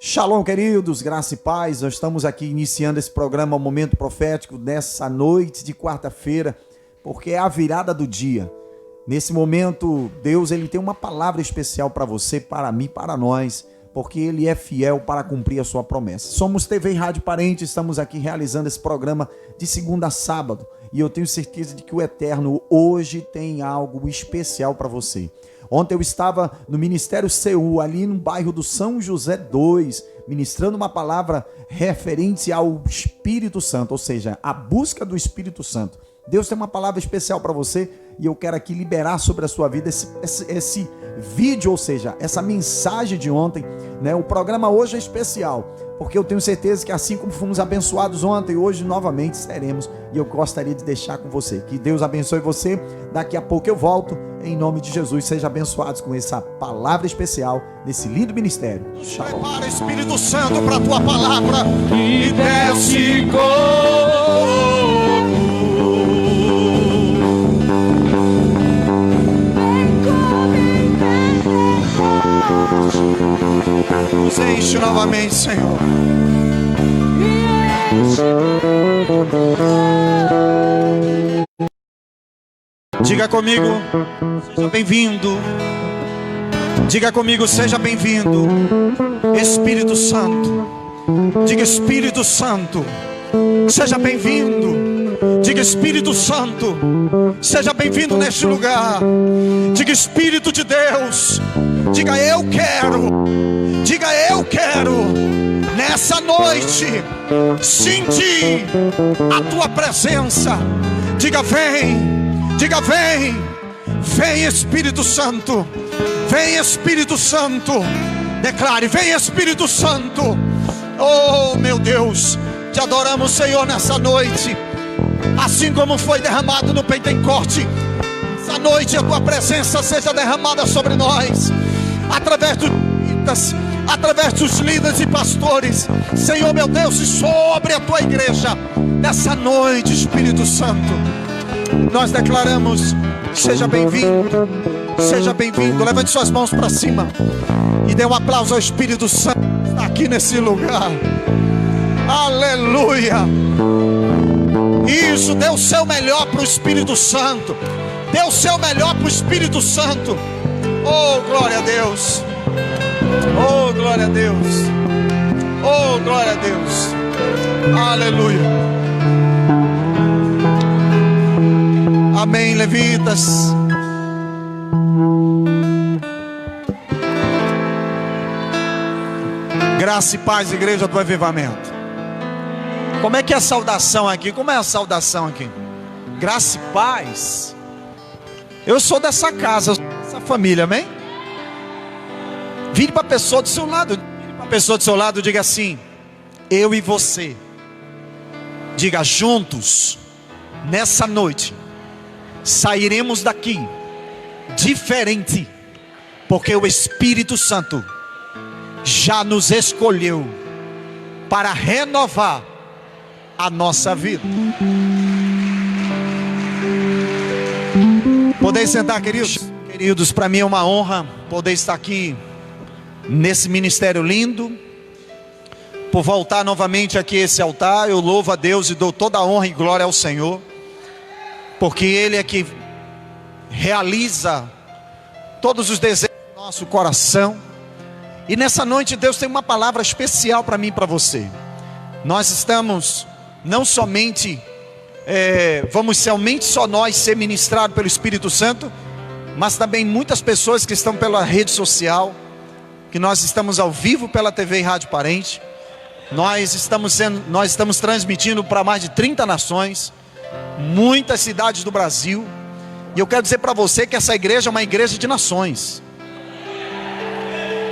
Shalom, queridos, graça e paz. Nós estamos aqui iniciando esse programa, o Momento Profético, nessa noite de quarta-feira, porque é a virada do dia. Nesse momento, Deus ele tem uma palavra especial para você, para mim, para nós, porque Ele é fiel para cumprir a sua promessa. Somos TV e Rádio Parente, estamos aqui realizando esse programa de segunda a sábado, e eu tenho certeza de que o Eterno hoje tem algo especial para você. Ontem eu estava no Ministério Seul, ali no bairro do São José 2, ministrando uma palavra referente ao Espírito Santo, ou seja, a busca do Espírito Santo. Deus tem uma palavra especial para você e eu quero aqui liberar sobre a sua vida esse vídeo, ou seja, essa mensagem de ontem, né? O programa hoje é especial, porque eu tenho certeza que assim como fomos abençoados ontem, hoje novamente seremos, e eu gostaria de deixar com você. Que Deus abençoe você. Daqui a pouco eu volto, em nome de Jesus. Sejam abençoados com essa palavra especial nesse lindo ministério. Shalom. Prepara, Espírito Santo, para a tua palavra e desce nos enche novamente, Senhor. Diga comigo, seja bem-vindo. Diga comigo, seja bem-vindo, Espírito Santo. Diga, Espírito Santo, seja bem-vindo. Diga, Espírito Santo, seja bem-vindo neste lugar. Diga, Espírito de Deus, diga, eu quero. Diga, eu quero nessa noite sentir a tua presença. Diga, vem. Diga, vem. Vem, Espírito Santo. Vem, Espírito Santo. Declare, vem, Espírito Santo. Oh, meu Deus, te adoramos, Senhor, nessa noite. Assim como foi derramado no Pentecoste, essa noite a tua presença seja derramada sobre nós, através através dos líderes e pastores, Senhor meu Deus, e sobre a tua igreja, nessa noite, Espírito Santo, nós declaramos, seja bem-vindo, seja bem-vindo. Levante suas mãos para cima e dê um aplauso ao Espírito Santo que está aqui nesse lugar. Aleluia. Isso, dê o seu melhor para o Espírito Santo. Dê o seu melhor para o Espírito Santo. Oh, glória a Deus. Oh, glória a Deus. Oh, glória a Deus. Aleluia. Amém, levitas. Graça e paz, igreja do avivamento. Como é que é a saudação aqui? Como é a saudação aqui? Graça e paz. Eu sou dessa casa, eu sou dessa família, amém? Vire para a pessoa do seu lado. Vire para a pessoa do seu lado, diga assim: eu e você. Diga, juntos, nessa noite, sairemos daqui diferente, porque o Espírito Santo já nos escolheu para renovar a nossa vida. Podem sentar, queridos. Queridos, para mim é uma honra poder estar aqui nesse ministério lindo, por voltar novamente aqui a esse altar. Eu louvo a Deus e dou toda a honra e glória ao Senhor, porque Ele é que realiza todos os desejos do nosso coração. E nessa noite Deus tem uma palavra especial para mim e para você. Nós estamos não somente, vamos somente só nós ser ministrados pelo Espírito Santo, mas também muitas pessoas que estão pela rede social, que nós estamos ao vivo pela TV e Rádio Parente. Nós estamos transmitindo para mais de 30 nações, muitas cidades do Brasil. E eu quero dizer para você que essa igreja é uma igreja de nações.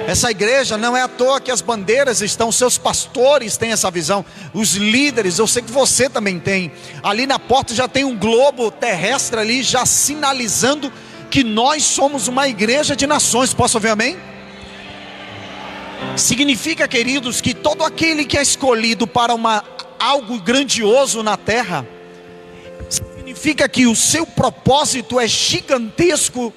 Essa igreja não é à toa que as bandeiras estão, seus pastores têm essa visão, os líderes, eu sei que você também tem. Ali na porta já tem um globo terrestre ali, já sinalizando que nós somos uma igreja de nações. Posso ouvir amém? Significa, queridos, que todo aquele que é escolhido para algo grandioso na terra, significa que o seu propósito é gigantesco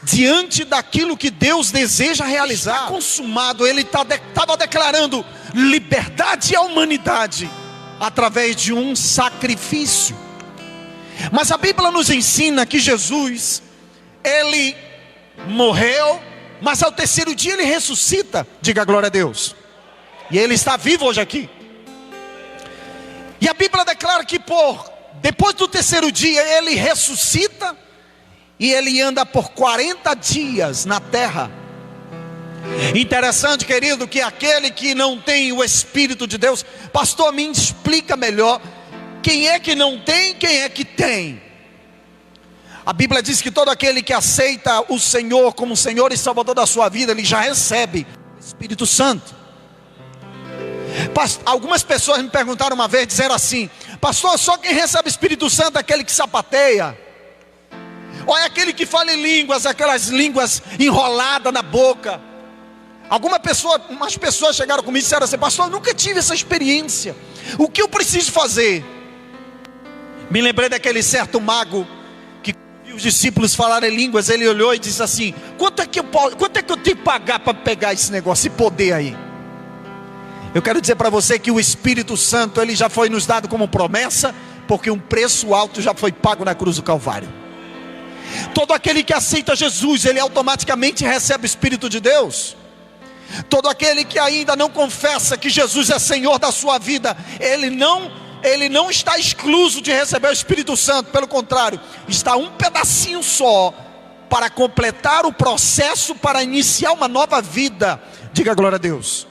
diante daquilo que Deus deseja realizar. Está consumado. Ele estava declarando liberdade à humanidade através de um sacrifício. Mas a Bíblia nos ensina que Jesus, ele morreu, mas ao terceiro dia ele ressuscita. Diga glória a Deus. E ele está vivo hoje aqui. E a Bíblia declara que depois do terceiro dia ele ressuscita e ele anda por 40 dias na terra. Interessante, querido, que aquele que não tem o Espírito de Deus, pastor, me explica melhor, quem é que não tem, quem é que tem? A Bíblia diz que todo aquele que aceita o Senhor como Senhor e Salvador da sua vida, ele já recebe o Espírito Santo. Algumas pessoas me perguntaram uma vez, disseram assim: pastor, só quem recebe o Espírito Santo é aquele que sapateia, ou é aquele que fala em línguas, aquelas línguas enroladas na boca. Umas pessoas chegaram comigo e disseram assim: pastor, eu nunca tive essa experiência, o que eu preciso fazer? Me lembrei daquele certo mago que viu os discípulos falarem em línguas. Ele olhou e disse assim: quanto é que eu tenho que pagar para pegar esse negócio, esse poder aí? Eu quero dizer para você que o Espírito Santo, ele já foi nos dado como promessa, porque um preço alto já foi pago na cruz do Calvário. Todo aquele que aceita Jesus, ele automaticamente recebe o Espírito de Deus. Todo aquele que ainda não confessa que Jesus é Senhor da sua vida, ele não está excluso de receber o Espírito Santo. Pelo contrário, está um pedacinho só para completar o processo, para iniciar uma nova vida. Diga glória a Deus.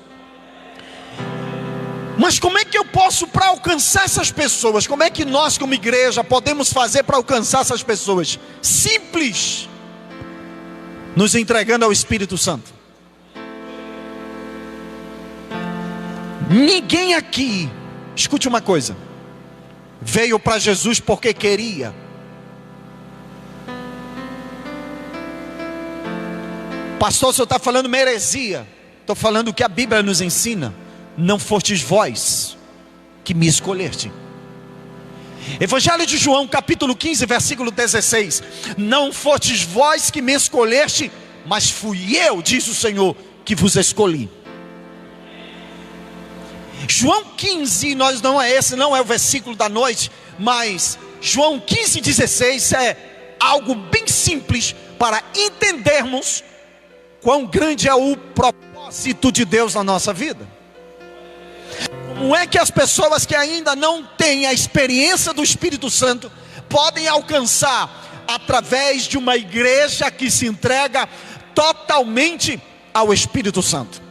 Mas como é que eu posso para alcançar essas pessoas? Como é que nós como igreja podemos fazer para alcançar essas pessoas? Simples: nos entregando ao Espírito Santo. Ninguém aqui, escute uma coisa, veio para Jesus porque queria. Pastor, o senhor está falando uma heresia. Estou falando o que a Bíblia nos ensina. Não fostes vós que me escolheste. Evangelho de João, capítulo 15, versículo 16. Não fostes vós que me escolheste, mas fui eu, diz o Senhor, que vos escolhi. João 15, não é o versículo da noite, mas João 15, 16 é algo bem simples para entendermos quão grande é o propósito de Deus na nossa vida. Como é que as pessoas que ainda não têm a experiência do Espírito Santo podem alcançar através de uma igreja que se entrega totalmente ao Espírito Santo?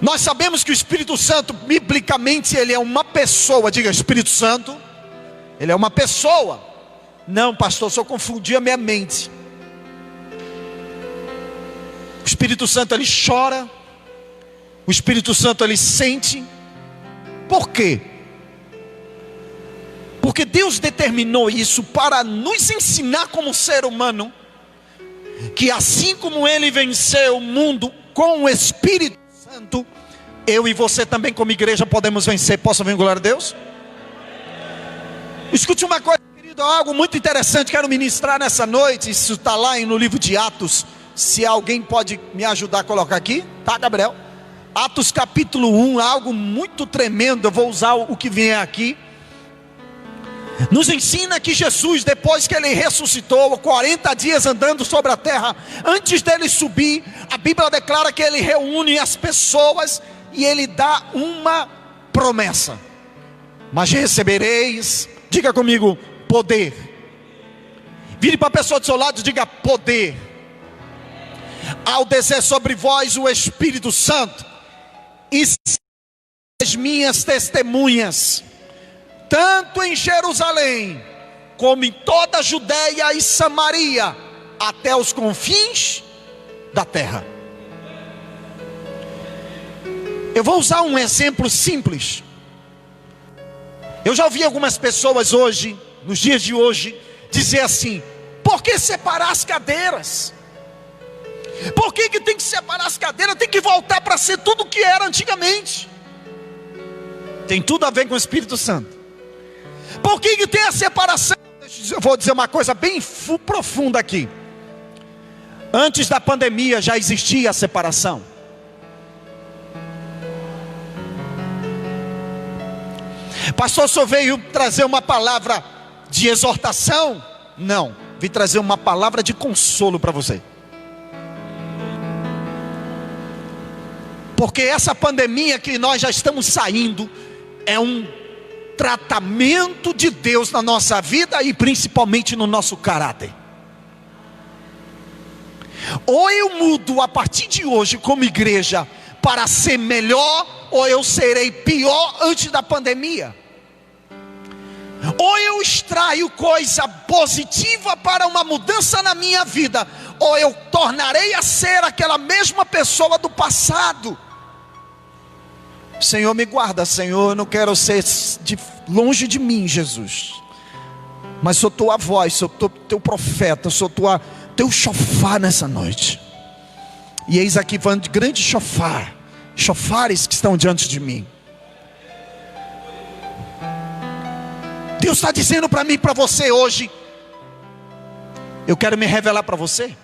Nós sabemos que o Espírito Santo, biblicamente, ele é uma pessoa. Diga, Espírito Santo, ele é uma pessoa. Não, pastor, só confundi a minha mente. O Espírito Santo, ele chora. O Espírito Santo, ele sente. Por quê? Porque Deus determinou isso para nos ensinar como ser humano, que assim como ele venceu o mundo com o Espírito Santo, eu e você também como igreja podemos vencer. Posso ouvir glória a Deus? Escute uma coisa, querido, algo muito interessante quero ministrar nessa noite. Isso está lá no livro de Atos. Se alguém pode me ajudar a colocar aqui, tá, Gabriel? Atos capítulo 1, algo muito tremendo. Eu vou usar o que vem aqui. Nos ensina que Jesus, depois que ele ressuscitou, 40 dias andando sobre a terra, antes dele subir, a Bíblia declara que ele reúne as pessoas e ele dá uma promessa: mas recebereis, diga comigo, poder. Vire para a pessoa do seu lado e diga: poder. Ao descer sobre vós o Espírito Santo, e as minhas testemunhas, tanto em Jerusalém, como em toda a Judeia e Samaria, até os confins da terra. Eu vou usar um exemplo simples. Eu já ouvi algumas pessoas hoje, nos dias de hoje, dizer assim: por que separar as cadeiras? Por que tem que separar as cadeiras? Tem que voltar para ser tudo o que era antigamente. Tem tudo a ver com o Espírito Santo. Por que tem a separação? Eu vou dizer uma coisa bem profunda aqui. Antes da pandemia já existia a separação. Pastor, só veio trazer uma palavra de exortação? Não, vim trazer uma palavra de consolo para você. Porque essa pandemia que nós já estamos saindo é um tratamento de Deus na nossa vida e principalmente no nosso caráter. Ou eu mudo a partir de hoje como igreja para ser melhor, ou eu serei pior antes da pandemia. Ou eu extraio coisa positiva para uma mudança na minha vida, ou eu tornarei a ser aquela mesma pessoa do passado. Senhor, me guarda, Senhor, eu não quero ser longe de mim, Jesus, mas sou tua voz, sou teu profeta, sou teu chofar nessa noite. E eis aqui vão de grande chofares que estão diante de mim. Deus está dizendo para mim e para você hoje: eu quero me revelar para você.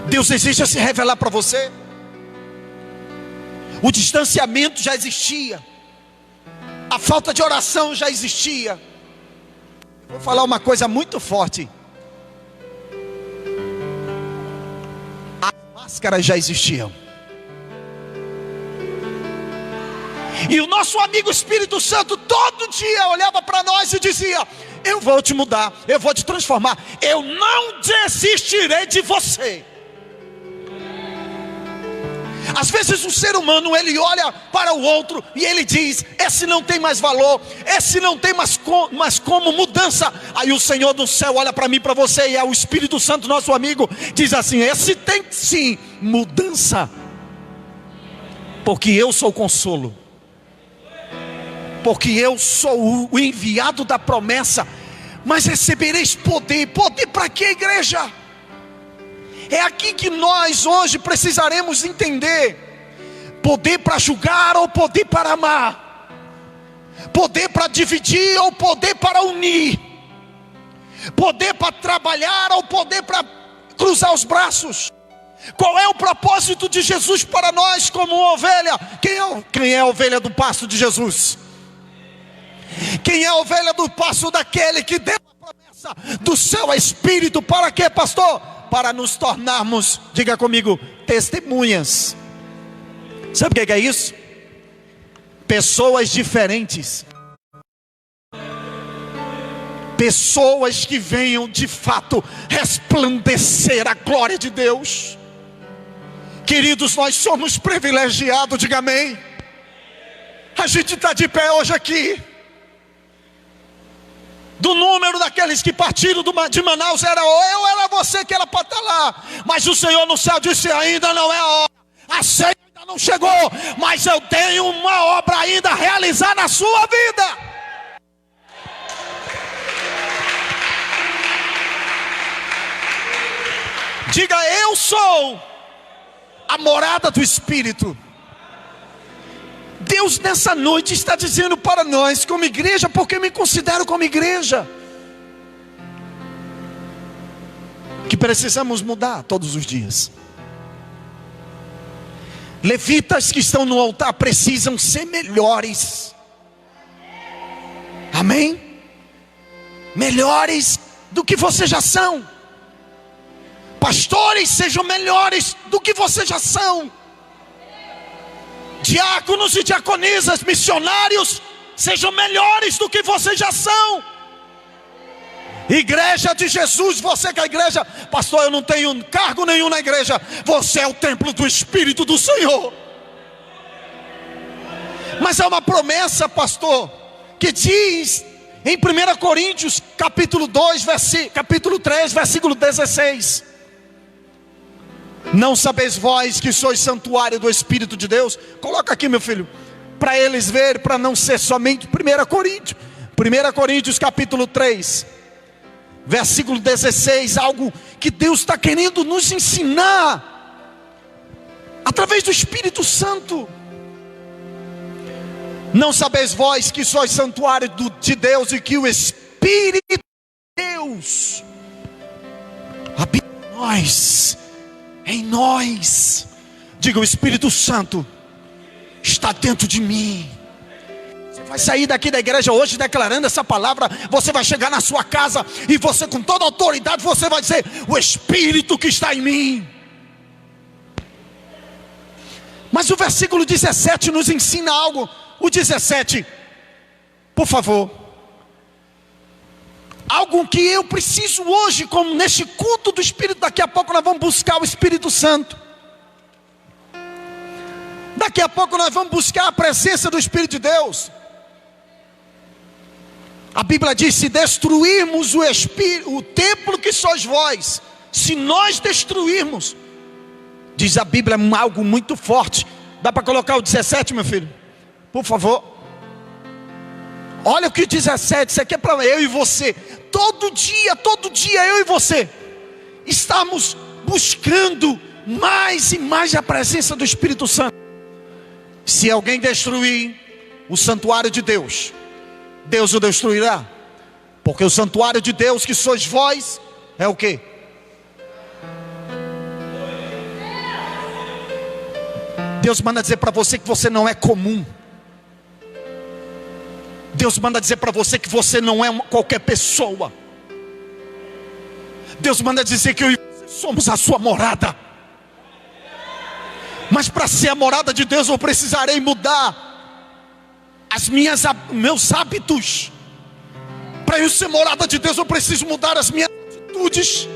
Deus deseja se revelar para você. O distanciamento já existia, a falta de oração já existia. Vou falar uma coisa muito forte: as máscaras já existiam. E o nosso amigo Espírito Santo todo dia olhava para nós e dizia: eu vou te mudar, eu vou te transformar, eu não desistirei de você. Às vezes o ser humano, ele olha para o outro e ele diz: esse não tem mais valor, esse não tem mais como mudança. Aí o Senhor do céu olha para mim e para você, e é o Espírito Santo, nosso amigo, diz assim: esse tem sim mudança, porque eu sou o consolo, porque eu sou o enviado da promessa. Mas recebereis poder. Poder para quê, igreja? É aqui que nós hoje precisaremos entender: poder para julgar ou poder para amar, poder para dividir ou poder para unir, poder para trabalhar ou poder para cruzar os braços. Qual é o propósito de Jesus para nós como ovelha? Quem é a ovelha do pasto de Jesus? Quem é a ovelha do pasto daquele que deu a promessa do seu Espírito? Para quê, pastor? Para nos tornarmos, diga comigo, testemunhas. Sabe o que é isso? Pessoas diferentes, pessoas que venham de fato resplandecer a glória de Deus. Queridos, nós somos privilegiados, diga amém. A gente está de pé hoje aqui. Do número daqueles que partiram de Manaus, era eu, era você que era para estar lá. Mas o Senhor no céu disse: ainda não é a hora, a ceia ainda não chegou, mas eu tenho uma obra ainda a realizar na sua vida. Diga: eu sou a morada do Espírito. Deus nessa noite está dizendo para nós como igreja, porque me considero como igreja, que precisamos mudar todos os dias. Levitas que estão no altar precisam ser melhores. Amém? Melhores do que vocês já são. Pastores, sejam melhores do que vocês já são. Diáconos e diaconisas, missionários, sejam melhores do que vocês já são. Igreja de Jesus, você que é a igreja, pastor, eu não tenho cargo nenhum na igreja. Você é o templo do Espírito do Senhor. Mas é uma promessa, pastor, que diz em 1 Coríntios capítulo 2, capítulo 3, versículo 16: não sabeis vós que sois santuário do Espírito de Deus? Coloca aqui, meu filho, para eles verem, para não ser somente 1 Coríntios. 1 Coríntios capítulo 3, versículo 16, algo que Deus está querendo nos ensinar, através do Espírito Santo. Não sabeis vós que sois santuário de Deus e que o Espírito de Deus Em nós. Diga: o Espírito Santo está dentro de mim. Você vai sair daqui da igreja hoje declarando essa palavra. Você vai chegar na sua casa e você, com toda autoridade, você vai dizer: o Espírito que está em mim. Mas o versículo 17 nos ensina algo. O 17, por favor. Algo que eu preciso hoje, como neste culto do Espírito. Daqui a pouco nós vamos buscar o Espírito Santo. Daqui a pouco nós vamos buscar a presença do Espírito de Deus. A Bíblia diz: se destruirmos o templo que sois vós, se nós destruirmos, diz a Bíblia algo muito forte. Dá para colocar o 17, meu filho? Por favor. Olha o que o 17, isso aqui é para eu e você. Todo dia eu e você estamos buscando mais e mais a presença do Espírito Santo. Se alguém destruir o santuário de Deus, Deus o destruirá. Porque o santuário de Deus que sois vós é o quê? Deus manda dizer para você que você não é comum. Deus manda dizer para você que você não é qualquer pessoa. Deus manda dizer que eu e você somos a sua morada. Mas para ser a morada de Deus eu precisarei mudar meus hábitos. Para eu ser morada de Deus eu preciso mudar as minhas atitudes.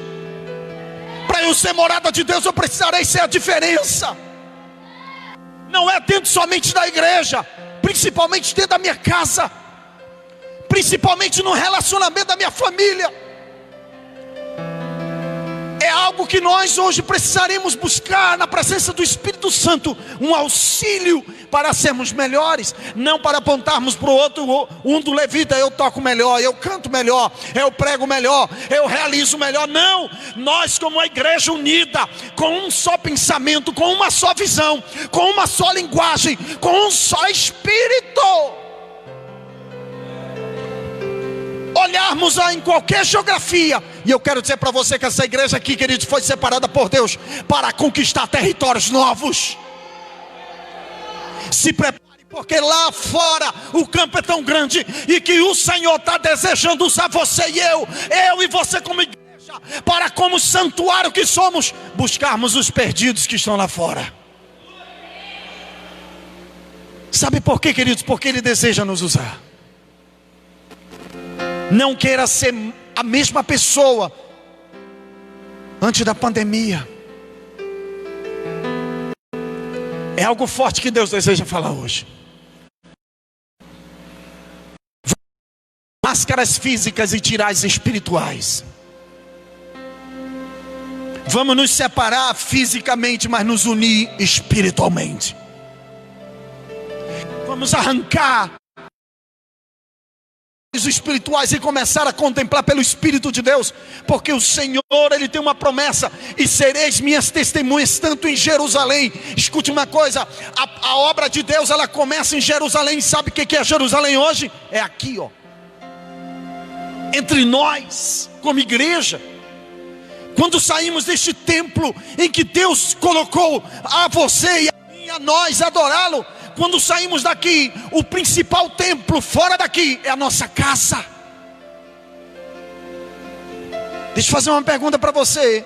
Para eu ser morada de Deus eu precisarei ser a diferença. Não é dentro somente da igreja, principalmente dentro da minha casa, principalmente no relacionamento da minha família. É algo que nós hoje precisaremos buscar na presença do Espírito Santo, um auxílio para sermos melhores, não para apontarmos para o outro, um do levita: eu toco melhor, eu canto melhor, eu prego melhor, eu realizo melhor. Não, nós como a igreja unida, com um só pensamento, com uma só visão, com uma só linguagem, com um só Espírito, olharmos em qualquer geografia. E eu quero dizer para você que essa igreja aqui, queridos, foi separada por Deus para conquistar territórios novos. Se prepare, porque lá fora o campo é tão grande, e que o Senhor está desejando usar você e eu e você como igreja, para, como santuário que somos, buscarmos os perdidos que estão lá fora. Sabe por quê, queridos? Porque Ele deseja nos usar. Não queira ser a mesma pessoa antes da pandemia. É algo forte que Deus deseja falar hoje. Máscaras físicas e tirar as espirituais. Vamos nos separar fisicamente, mas nos unir espiritualmente. Vamos arrancar os espirituais e começar a contemplar pelo Espírito de Deus, porque o Senhor, Ele tem uma promessa: e sereis minhas testemunhas tanto em Jerusalém. Escute uma coisa, a obra de Deus, ela começa em Jerusalém. Sabe o que é Jerusalém hoje? É aqui, ó, entre nós como igreja. Quando saímos deste templo em que Deus colocou a você e a mim, a nós, adorá-lo, quando saímos daqui, o principal templo fora daqui é a nossa casa. Deixa eu fazer uma pergunta para você: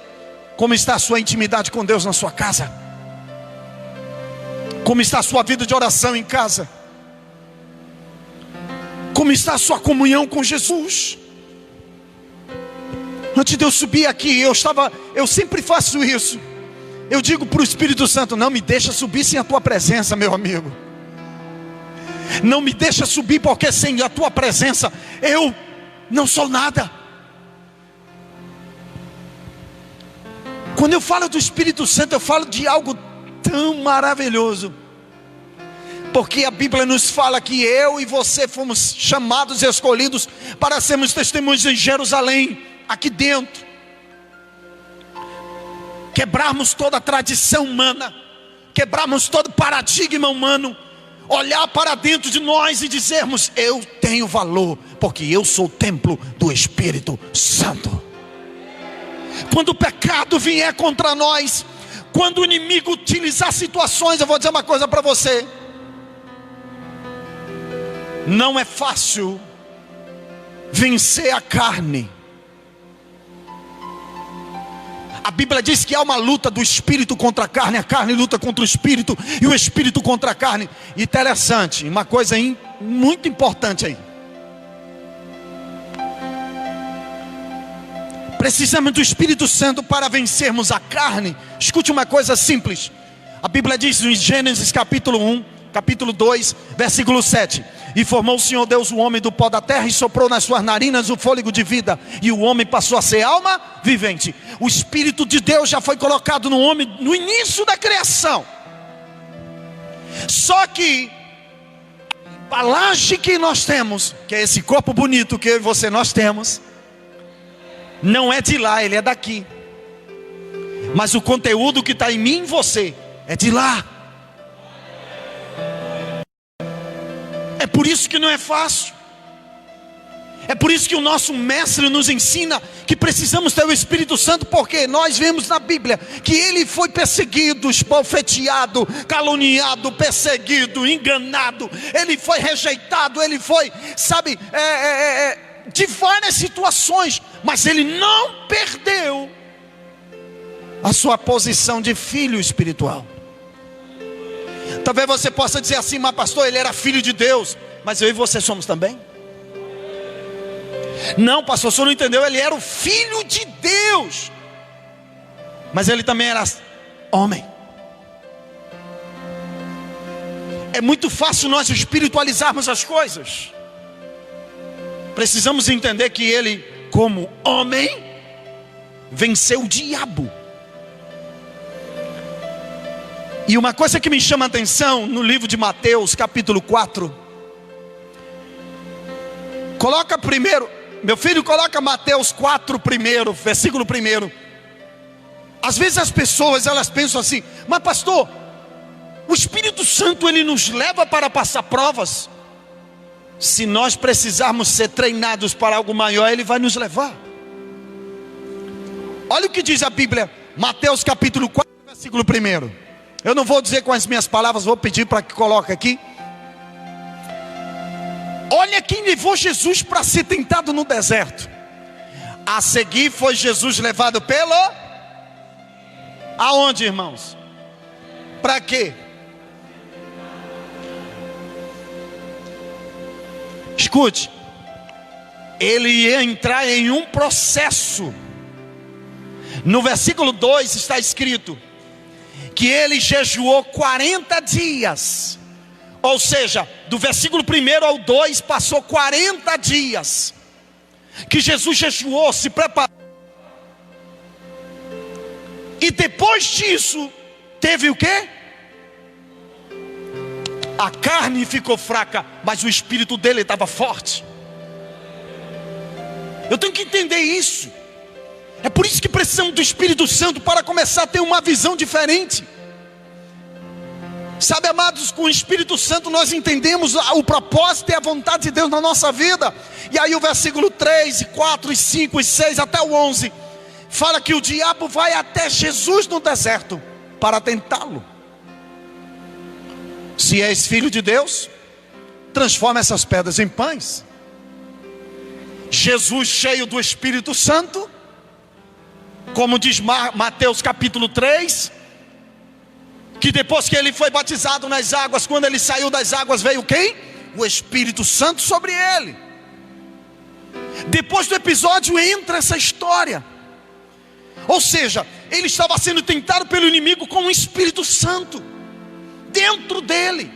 como está a sua intimidade com Deus na sua casa? Como está a sua vida de oração em casa? Como está a sua comunhão com Jesus? Antes de eu subir aqui, eu sempre faço isso. Eu digo para o Espírito Santo: não me deixa subir sem a tua presença, meu amigo. Não me deixa subir, porque sem a tua presença eu não sou nada. Quando eu falo do Espírito Santo, eu falo de algo tão maravilhoso, porque a Bíblia nos fala que eu e você fomos chamados e escolhidos para sermos testemunhas em Jerusalém, aqui dentro. Quebrarmos toda a tradição humana, quebrarmos todo paradigma humano, olhar para dentro de nós e dizermos: eu tenho valor, porque eu sou o templo do Espírito Santo. quando o pecado vier contra nós, quando o inimigo utilizar situações, eu vou dizer uma coisa para você: não é fácil vencer a carne. A Bíblia diz que há uma luta do espírito contra a carne luta contra o espírito, e o espírito contra a carne. Interessante, uma coisa muito importante aí. Precisamos do Espírito Santo para vencermos a carne. Escute uma coisa simples. A Bíblia diz em Gênesis capítulo 1, capítulo 2, versículo 7: e formou o Senhor Deus o homem do pó da terra, e soprou nas suas narinas o fôlego de vida, e o homem passou a ser alma vivente. O Espírito de Deus já foi colocado no homem no início da criação. Só que a embalagem que nós temos, que é esse corpo bonito que eu e você nós temos, não é de lá, ele é daqui. Mas o conteúdo que está em mim e em você é de lá. É por isso que não é fácil. É por isso que o nosso mestre nos ensina que precisamos ter o Espírito Santo, porque nós vemos na Bíblia que ele foi perseguido, esbofeteado, caluniado, perseguido, enganado. Ele foi rejeitado, ele foi, de várias situações, mas ele não perdeu a sua posição de filho espiritual. Talvez você possa dizer assim: mas pastor, ele era filho de Deus. Mas eu e você somos também? Não, pastor, o senhor não entendeu. Ele era o filho de Deus, mas ele também era homem. É muito fácil nós espiritualizarmos as coisas. Precisamos entender que ele, como homem, venceu o diabo. E uma coisa que me chama a atenção no livro de Mateus capítulo 4. Coloca primeiro, meu filho, coloca Mateus 4 primeiro, versículo 1. Às vezes as pessoas, elas pensam assim: mas pastor, o Espírito Santo ele nos leva para passar provas. Se nós precisarmos ser treinados para algo maior, ele vai nos levar. Olha o que diz a Bíblia, Mateus capítulo 4, versículo 1. Eu não vou dizer com as minhas palavras, vou pedir para que coloque aqui. Olha quem levou Jesus para ser tentado no deserto. A seguir foi Jesus levado pelo... Aonde, irmãos? Para quê? Escute. Ele ia entrar em um processo. No versículo 2 está escrito que ele jejuou 40 dias. Ou seja, do versículo 1 ao 2 passou 40 dias que Jesus jejuou, se preparou. E depois disso teve o quê? A carne ficou fraca, mas o espírito dele estava forte. Eu tenho que entender isso. É por isso que precisamos do Espírito Santo para começar a ter uma visão diferente. Sabe, amados, com o Espírito Santo nós entendemos o propósito e a vontade de Deus na nossa vida. E aí o versículo 3, 4, 5, 6 até o 11 fala que o diabo vai até Jesus no deserto para tentá-lo. Se és filho de Deus, transforma essas pedras em pães. Jesus, cheio do Espírito Santo, como diz Mateus capítulo 3, que depois que ele foi batizado nas águas, quando ele saiu das águas, veio quem? O Espírito Santo sobre ele. Depois do episódio entra essa história. Ou seja, ele estava sendo tentado pelo inimigo com o Espírito Santo dentro dele.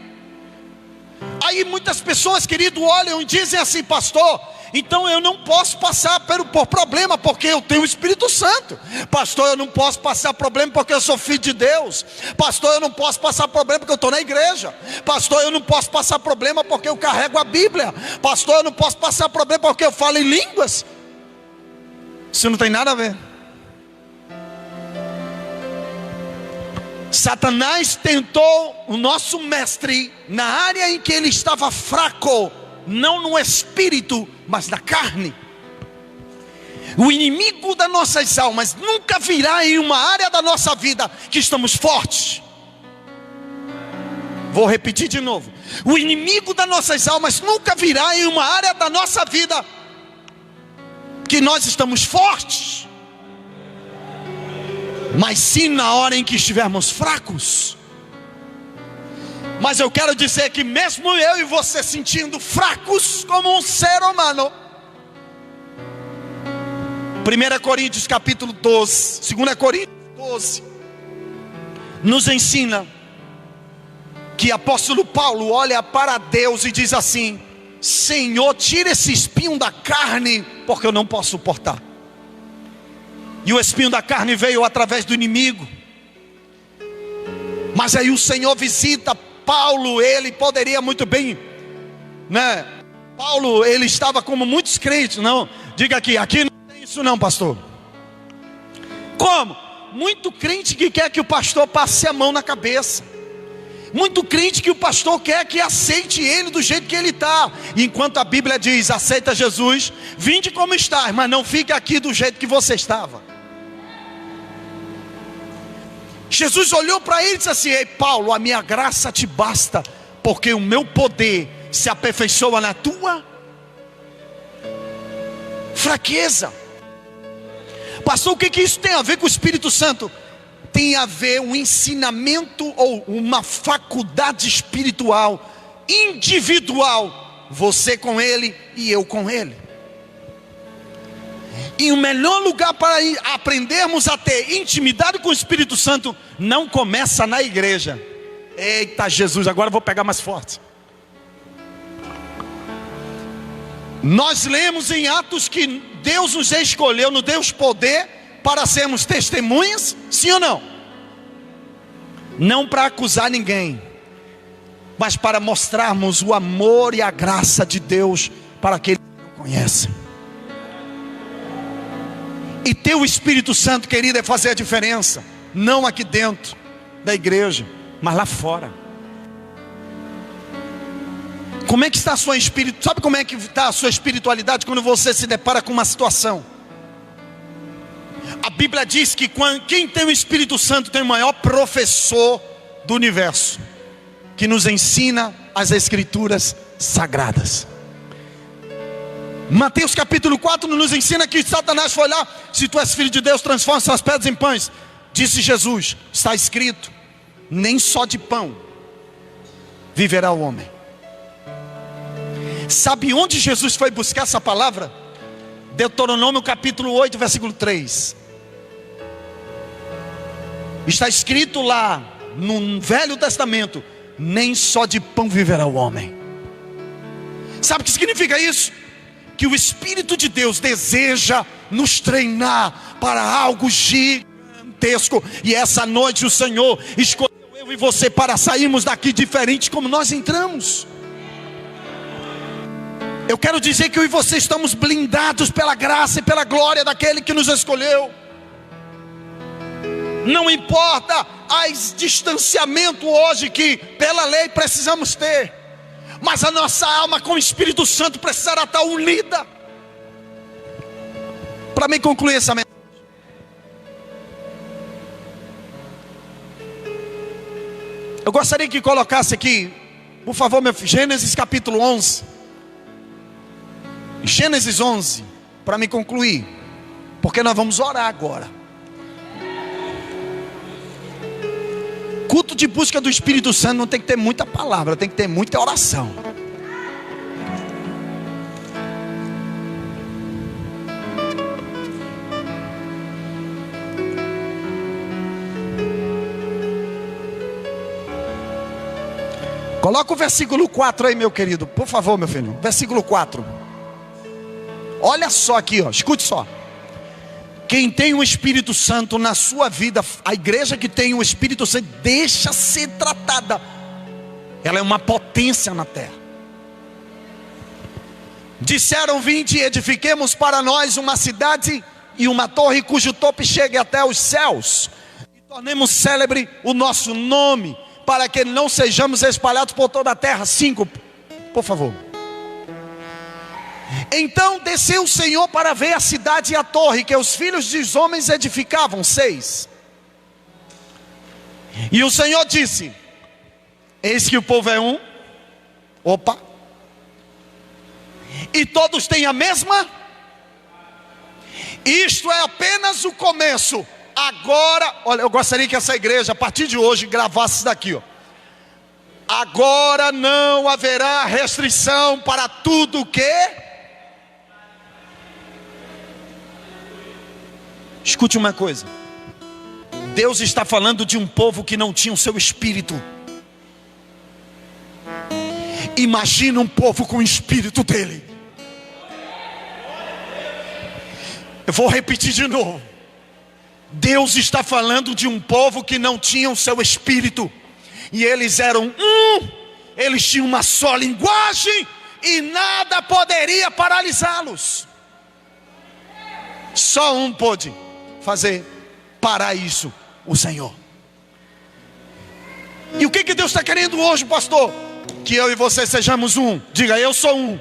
Aí muitas pessoas, querido, olham e dizem assim: pastor, então eu não posso passar por problema porque eu tenho o Espírito Santo. Pastor, eu não posso passar problema porque eu sou filho de Deus. Pastor, eu não posso passar problema porque eu estou na igreja. Pastor, eu não posso passar problema porque eu carrego a Bíblia. Pastor, eu não posso passar problema porque eu falo em línguas. Isso não tem nada a ver. Satanás tentou o nosso mestre na área em que ele estava fraco, não no espírito, mas na carne. O inimigo das nossas almas nunca virá em uma área da nossa vida que estamos fortes. Vou repetir de novo. O inimigo das nossas almas nunca virá em uma área da nossa vida que nós estamos fortes, mas sim na hora em que estivermos fracos. Mas eu quero dizer que mesmo eu e você sentindo fracos como um ser humano, 1 Coríntios capítulo 12, 2 Coríntios 12, nos ensina que apóstolo Paulo olha para Deus e diz assim: Senhor, tira esse espinho da carne, porque eu não posso suportar. E o espinho da carne veio através do inimigo. Mas aí o Senhor visita Paulo. Ele poderia muito bem, né? Paulo, ele estava como muitos crentes. Não, diga aqui não tem isso não, pastor. Como? Muito crente que quer que o pastor passe a mão na cabeça. Muito crente que o pastor quer que aceite ele do jeito que ele está. Enquanto a Bíblia diz: aceita Jesus, vinde como estás, mas não fique aqui do jeito que você estava. Jesus olhou para ele e disse assim: ei Paulo, a minha graça te basta, porque o meu poder se aperfeiçoa na tua fraqueza. Pastor, o que isso tem a ver com o Espírito Santo? Tem a ver um ensinamento ou uma faculdade espiritual individual, você com ele e eu com ele. E o melhor lugar para aprendermos a ter intimidade com o Espírito Santo não começa na igreja. Eita Jesus, agora eu vou pegar mais forte. Nós lemos em Atos que Deus nos escolheu, nos deu poder para sermos testemunhas, sim ou não? Não para acusar ninguém, mas para mostrarmos o amor e a graça de Deus para aqueles que não conhecem. E ter o Espírito Santo, querido, é fazer a diferença. Não aqui dentro da igreja, mas lá fora. Como é que está a sua espiritualidade? Sabe como é que está a sua espiritualidade quando você se depara com uma situação? A Bíblia diz que quem tem o Espírito Santo tem o maior professor do universo, que nos ensina as Escrituras sagradas. Mateus capítulo 4 nos ensina que Satanás foi lá: se tu és filho de Deus, transforma essas pedras em pães. Disse Jesus: está escrito, nem só de pão viverá o homem. Sabe onde Jesus foi buscar essa palavra? Deuteronômio capítulo 8, versículo 3. Está escrito lá no Velho Testamento: nem só de pão viverá o homem. Sabe o que significa isso? Que o Espírito de Deus deseja nos treinar para algo gigantesco. E essa noite o Senhor escolheu eu e você para sairmos daqui diferente como nós entramos. Eu quero dizer que eu e você estamos blindados pela graça e pela glória daquele que nos escolheu. Não importa o distanciamento hoje que pela lei precisamos ter, mas a nossa alma com o Espírito Santo precisará estar unida. Para me concluir essa mensagem, eu gostaria que colocasse aqui, por favor, meu filho, Gênesis capítulo 11. Gênesis 11, para me concluir, porque nós vamos orar agora. Culto de busca do Espírito Santo não tem que ter muita palavra, tem que ter muita oração. Coloca o versículo 4 aí, meu querido, por favor, meu filho. Versículo 4. Olha só aqui, ó, escute só. Quem tem o Espírito Santo na sua vida, a igreja que tem o Espírito Santo, deixa ser tratada. Ela é uma potência na terra. Disseram: vinde e edifiquemos para nós uma cidade e uma torre cujo topo chegue até os céus, e tornemos célebre o nosso nome, para que não sejamos espalhados por toda a terra. 5, por favor. Então desceu o Senhor para ver a cidade e a torre que os filhos dos homens edificavam. 6. E o Senhor disse: eis que o povo é um. Opa. E todos têm a mesma. Isto é apenas o começo. Agora, olha, eu gostaria que essa igreja, a partir de hoje, gravasse isso daqui, ó. Agora não haverá restrição para tudo que... Escute uma coisa. Deus está falando de um povo que não tinha o seu espírito. Imagina um povo com o espírito dele. Eu vou repetir de novo. Deus está falando de um povo que não tinha o seu espírito. E eles eram eles tinham uma só linguagem e nada poderia paralisá-los. Só um pôde fazer parar isso, o Senhor. E o que Deus está querendo hoje, pastor? Que eu e você sejamos um. Diga, eu sou um.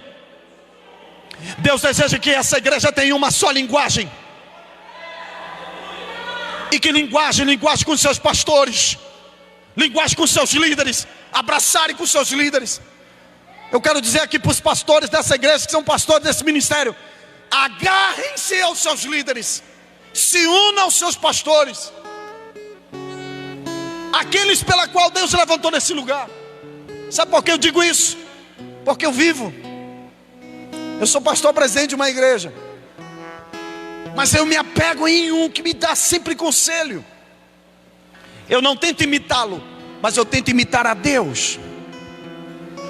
Deus deseja que essa igreja tenha uma só linguagem. E que linguagem? Linguagem com seus pastores, linguagem com seus líderes, abraçarem com seus líderes. Eu quero dizer aqui para os pastores dessa igreja, que são pastores desse ministério: agarrem-se aos seus líderes, se unam aos seus pastores, aqueles pela qual Deus levantou nesse lugar. Sabe por que eu digo isso? Porque eu vivo. Eu sou pastor presidente de uma igreja, mas eu me apego em um que me dá sempre conselho. Eu não tento imitá-lo, mas eu tento imitar a Deus.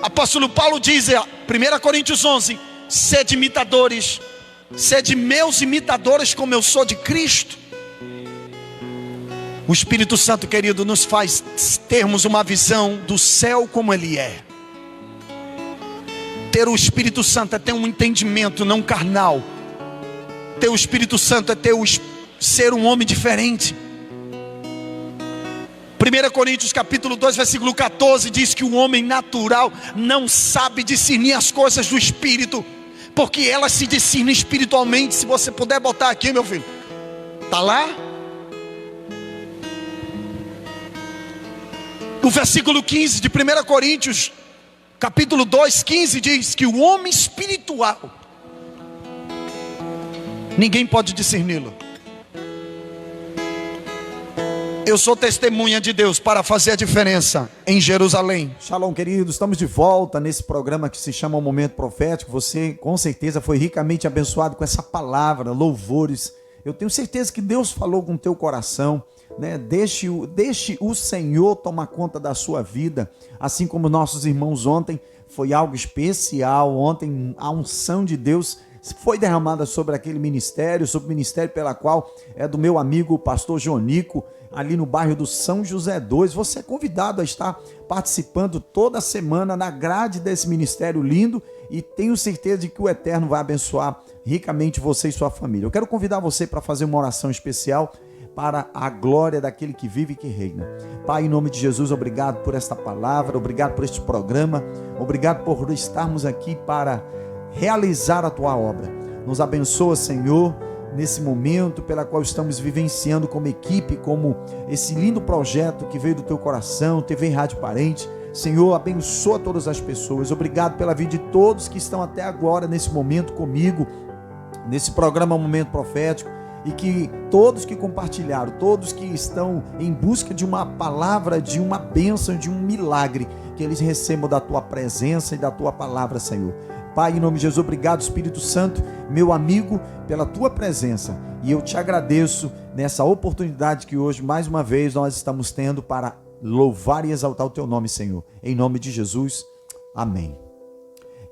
Apóstolo Paulo diz em 1 Coríntios 11: sede imitadores, sede meus imitadores como eu sou de Cristo. O Espírito Santo, querido, nos faz termos uma visão do céu como ele é. Ter o Espírito Santo é ter um entendimento não carnal. Ter o Espírito Santo é ser um homem diferente. 1 Coríntios capítulo 2 versículo 14 diz que o homem natural não sabe discernir as coisas do Espírito, porque elas se discernem espiritualmente. Se você puder botar aqui, meu filho, está lá? O versículo 15 de 1 Coríntios capítulo 2, 15 diz que o homem espiritual, ninguém pode discerni-lo. Eu sou testemunha de Deus para fazer a diferença em Jerusalém. Shalom, queridos, estamos de volta nesse programa que se chama O Momento Profético. Você com certeza foi ricamente abençoado com essa palavra, louvores. Eu tenho certeza que Deus falou com o teu coração, né? Deixe o Senhor tomar conta da sua vida, assim como nossos irmãos ontem. Foi algo especial. Ontem a unção de Deus foi derramada sobre aquele ministério, sobre o ministério pela qual é do meu amigo o pastor Jonico, ali no bairro do São José 2. Você é convidado a estar participando toda semana na grade desse ministério lindo, e tenho certeza de que o Eterno vai abençoar ricamente você e sua família. Eu quero convidar você para fazer uma oração especial para a glória daquele que vive e que reina. Pai, em nome de Jesus, obrigado por esta palavra, obrigado por este programa, obrigado por estarmos aqui para realizar a tua obra. Nos abençoa, Senhor, nesse momento pela qual estamos vivenciando como equipe, como esse lindo projeto que veio do teu coração, TV Rádio Parente. Senhor, abençoa todas as pessoas. Obrigado pela vida de todos que estão até agora nesse momento comigo, nesse programa Momento Profético, e que todos que compartilharam, todos que estão em busca de uma palavra, de uma bênção, de um milagre, que eles recebam da tua presença e da tua palavra, Senhor. Pai, em nome de Jesus, obrigado, Espírito Santo, meu amigo, pela tua presença. E eu te agradeço nessa oportunidade que hoje, mais uma vez, nós estamos tendo para louvar e exaltar o teu nome, Senhor. Em nome de Jesus, amém.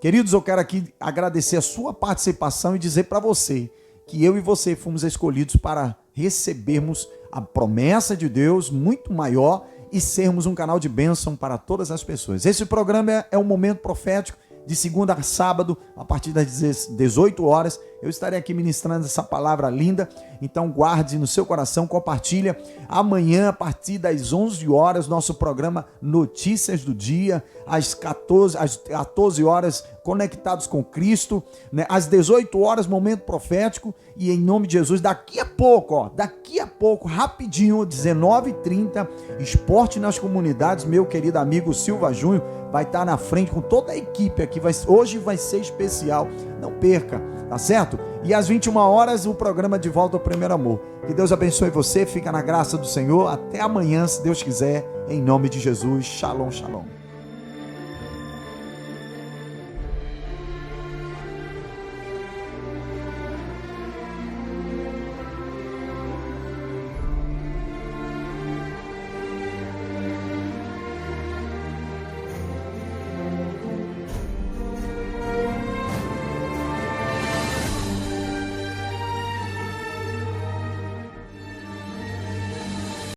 Queridos, eu quero aqui agradecer a sua participação e dizer para você que eu e você fomos escolhidos para recebermos a promessa de Deus muito maior e sermos um canal de bênção para todas as pessoas. Esse programa é um momento profético, de segunda a sábado, a partir das 18 horas, eu estarei aqui ministrando essa palavra linda. Então guarde no seu coração, compartilha. Amanhã, a partir das 11 horas, nosso programa Notícias do Dia, às 14 horas, Conectados com Cristo, né? Às 18 horas, Momento Profético, e em nome de Jesus, daqui a pouco, rapidinho, 19h30, Esporte nas Comunidades, meu querido amigo Silva Júnior vai estar na frente com toda a equipe aqui, hoje vai ser especial, não perca, tá certo? E às 21 horas, o programa De Volta ao Primeiro Amor. Que Deus abençoe você, fica na graça do Senhor, até amanhã, se Deus quiser, em nome de Jesus, shalom, shalom.